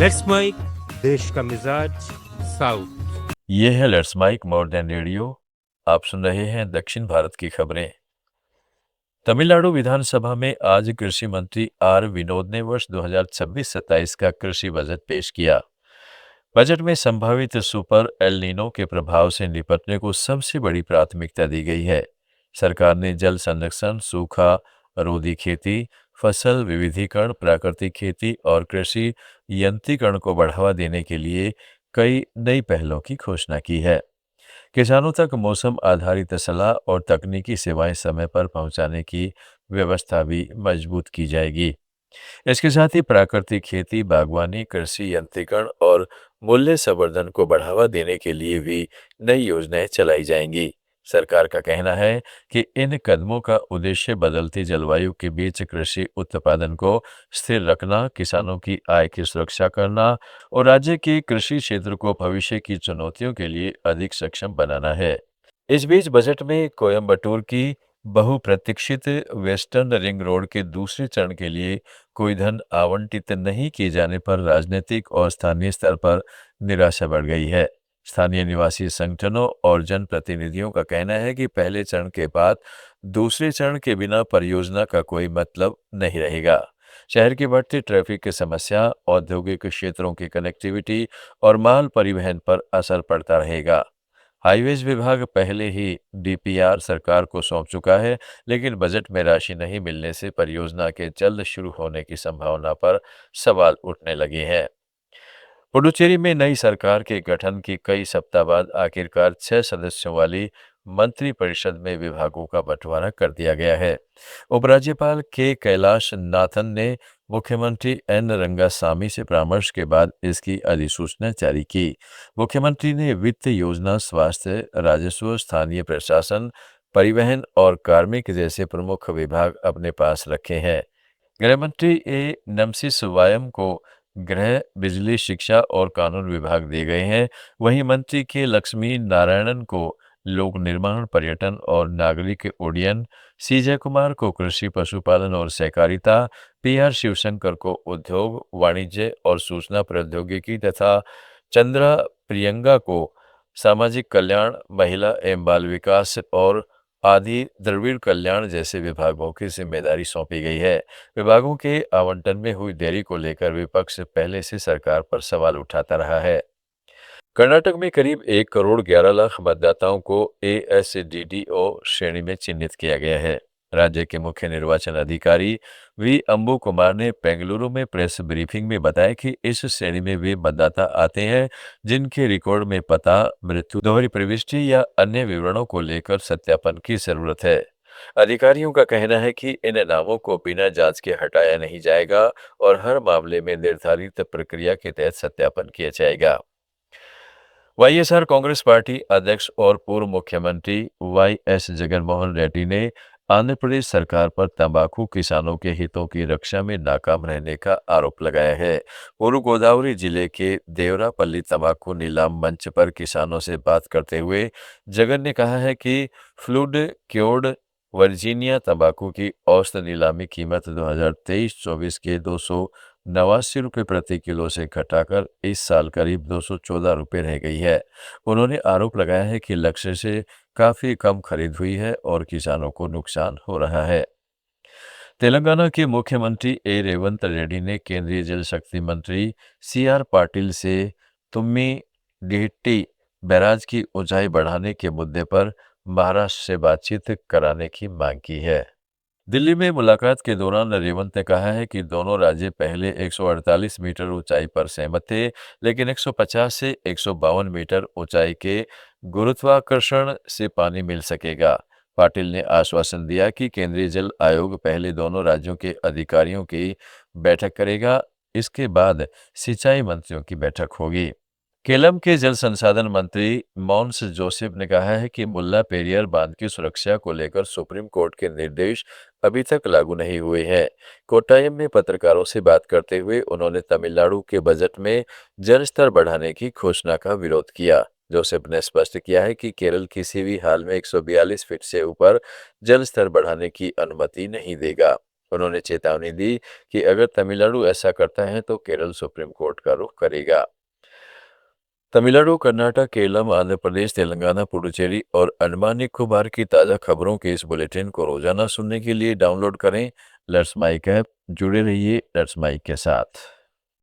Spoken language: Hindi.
लेट्स माइक देश का मिजाज साउथ। ये है let's mic more than radio. आप सुन रहे हैं दक्षिण भारत की खबरें। तमिलनाडु विधानसभा में आज कृषि मंत्री आर विनोद ने वर्ष 2026-27 का कृषि बजट पेश किया। बजट में संभावित सुपर एल नीनो के प्रभाव से निपटने को सबसे बड़ी प्राथमिकता दी गई है। सरकार ने जल संरक्षण, सूखा रोधी खेती, फसल विविधीकरण, प्राकृतिक खेती और कृषि यंत्रीकरण को बढ़ावा देने के लिए कई नई पहलों की घोषणा की है। किसानों तक मौसम आधारित सलाह और तकनीकी सेवाएं समय पर पहुंचाने की व्यवस्था भी मजबूत की जाएगी। इसके साथ ही प्राकृतिक खेती, बागवानी, कृषि यंत्रीकरण और मूल्य संवर्धन को बढ़ावा देने के लिए भी नई योजनाएं चलाई जाएंगी। सरकार का कहना है कि इन कदमों का उद्देश्य बदलती जलवायु के बीच कृषि उत्पादन को स्थिर रखना, किसानों की आय की सुरक्षा करना और राज्य के कृषि क्षेत्र को भविष्य की चुनौतियों के लिए अधिक सक्षम बनाना है। इस बीच बजट में कोयम्बटूर की बहुप्रतीक्षित वेस्टर्न रिंग रोड के दूसरे चरण के लिए कोई धन आवंटित नहीं किए जाने पर राजनीतिक और स्थानीय स्तर पर निराशा बढ़ गई है। स्थानीय निवासी संगठनों और जनप्रतिनिधियों का कहना है कि पहले चरण के बाद दूसरे चरण के बिना परियोजना का कोई मतलब नहीं रहेगा। शहर की बढ़ती ट्रैफिक की समस्या, औद्योगिक क्षेत्रों की कनेक्टिविटी और माल परिवहन पर असर पड़ता रहेगा। हाईवेज विभाग पहले ही डीपीआर सरकार को सौंप चुका है, लेकिन बजट में राशि नहीं मिलने से परियोजना के जल्द शुरू होने की संभावना पर सवाल उठने लगे हैं। पुडुचेरी में नई सरकार के गठन के कई सप्ताह बाद आखिरकार 6 सदस्यों वाली मंत्रिपरिषद में विभागों का बंटवारा कर दिया गया है। उपराज्यपाल के कैलाश नाथन ने मुख्यमंत्री एन रंगासामी से परामर्श के बाद इसकी अधिसूचना जारी की। मुख्यमंत्री ने वित्त योजना, स्वास्थ्य, राजस्व, स्थानीय प्रशासन, परिवहन और कार्मिक जैसे प्रमुख विभाग अपने पास रखे हैं। गृह मंत्री ए नमसिवायम को गृह, बिजली, शिक्षा और कानून विभाग दिए गए हैं। वहीं मंत्री के लक्ष्मी नारायणन को लोक निर्माण, पर्यटन और नागरिक उड्डयन, सी जय कुमार को कृषि, पशुपालन और सहकारिता, पीआर शिवशंकर को उद्योग, वाणिज्य और सूचना प्रौद्योगिकी तथा चंद्रा प्रियंका को सामाजिक कल्याण, महिला एवं बाल विकास और आदि द्रविड़ कल्याण जैसे विभागों की जिम्मेदारी सौंपी गई है। विभागों के आवंटन में हुई देरी को लेकर विपक्ष पहले से सरकार पर सवाल उठाता रहा है। कर्नाटक में करीब 1 करोड़ 11 लाख मतदाताओं को एएसडीडीओ श्रेणी में चिन्हित किया गया है। राज्य के मुख्य निर्वाचन अधिकारी वी अंबु कुमार ने बेंगलुरु में प्रेस ब्रीफिंग में बताया कि इस श्रेणी में वे मतदाता आते हैं जिनके रिकॉर्ड में पता, मृत्यु, दोहरी प्रविष्टि या अन्य विवरणों को लेकर सत्यापन की जरूरत है। अधिकारियों का कहना है कि इन नामों को बिना जांच के हटाया नहीं जाएगा और हर मामले में निर्धारित प्रक्रिया के तहत सत्यापन किया जाएगा। वाईएसआर कांग्रेस पार्टी अध्यक्ष और पूर्व मुख्यमंत्री वाईएस जगनमोहन रेड्डी ने आंध्र प्रदेश सरकार पर तंबाकू किसानों के हितों की रक्षा में नाकाम रहने का आरोप लगाया है। पूर्व गोदावरी जिले के देवरापल्ली तंबाकू नीलाम मंच पर किसानों से बात करते हुए जगन ने कहा है कि फ्लूड क्योर्ड वर्जीनिया तंबाकू की औसत नीलामी कीमत 2023-24 के 289 रुपये प्रति किलो से घटाकर इस साल करीब 214 रुपये रह गई है। उन्होंने आरोप लगाया है कि लक्ष्य से काफी कम खरीद हुई है और किसानों को नुकसान हो रहा है। तेलंगाना के मुख्यमंत्री ए रेवंत रेड्डी ने केंद्रीय जल शक्ति मंत्री सीआर पाटिल से तुम्मी डिहट्टी बैराज की ऊंचाई बढ़ाने के मुद्दे पर महाराष्ट्र से बातचीत कराने की मांग की है। दिल्ली में मुलाकात के दौरान रेवंत ने कहा है कि दोनों राज्य पहले 148 मीटर ऊंचाई पर सहमत थे, लेकिन 150 से 152 मीटर ऊंचाई के गुरुत्वाकर्षण से पानी मिल सकेगा। पाटिल ने आश्वासन दिया कि केंद्रीय जल आयोग पहले दोनों राज्यों के अधिकारियों की बैठक करेगा, इसके बाद सिंचाई मंत्रियों की बैठक होगी। केलम के जल संसाधन मंत्री मॉन्स जोसेफ ने कहा है कि मुल्ला पेरियार बांध की सुरक्षा को लेकर सुप्रीम कोर्ट के निर्देश अभी तक लागू नहीं हुए हैं। कोट्टायम में पत्रकारों से बात करते हुए उन्होंने तमिलनाडु के बजट में जल स्तर बढ़ाने की घोषणा का विरोध किया। जोसेफ ने स्पष्ट किया है कि केरल किसी भी हाल में 142 फीट से ऊपर जल स्तर बढ़ाने की अनुमति नहीं देगा। उन्होंने चेतावनी दी कि अगर तमिलनाडु ऐसा करता है तो केरल सुप्रीम कोर्ट का रुख करेगा। तमिलनाडु, कर्नाटक, केरलम, आंध्र प्रदेश, तेलंगाना, पुडुचेरी और अंडमान निकोबार की ताज़ा खबरों के इस बुलेटिन को रोजाना सुनने के लिए डाउनलोड करें लेट्स माइक ऐप। जुड़े रहिए लेट्स माइक के साथ।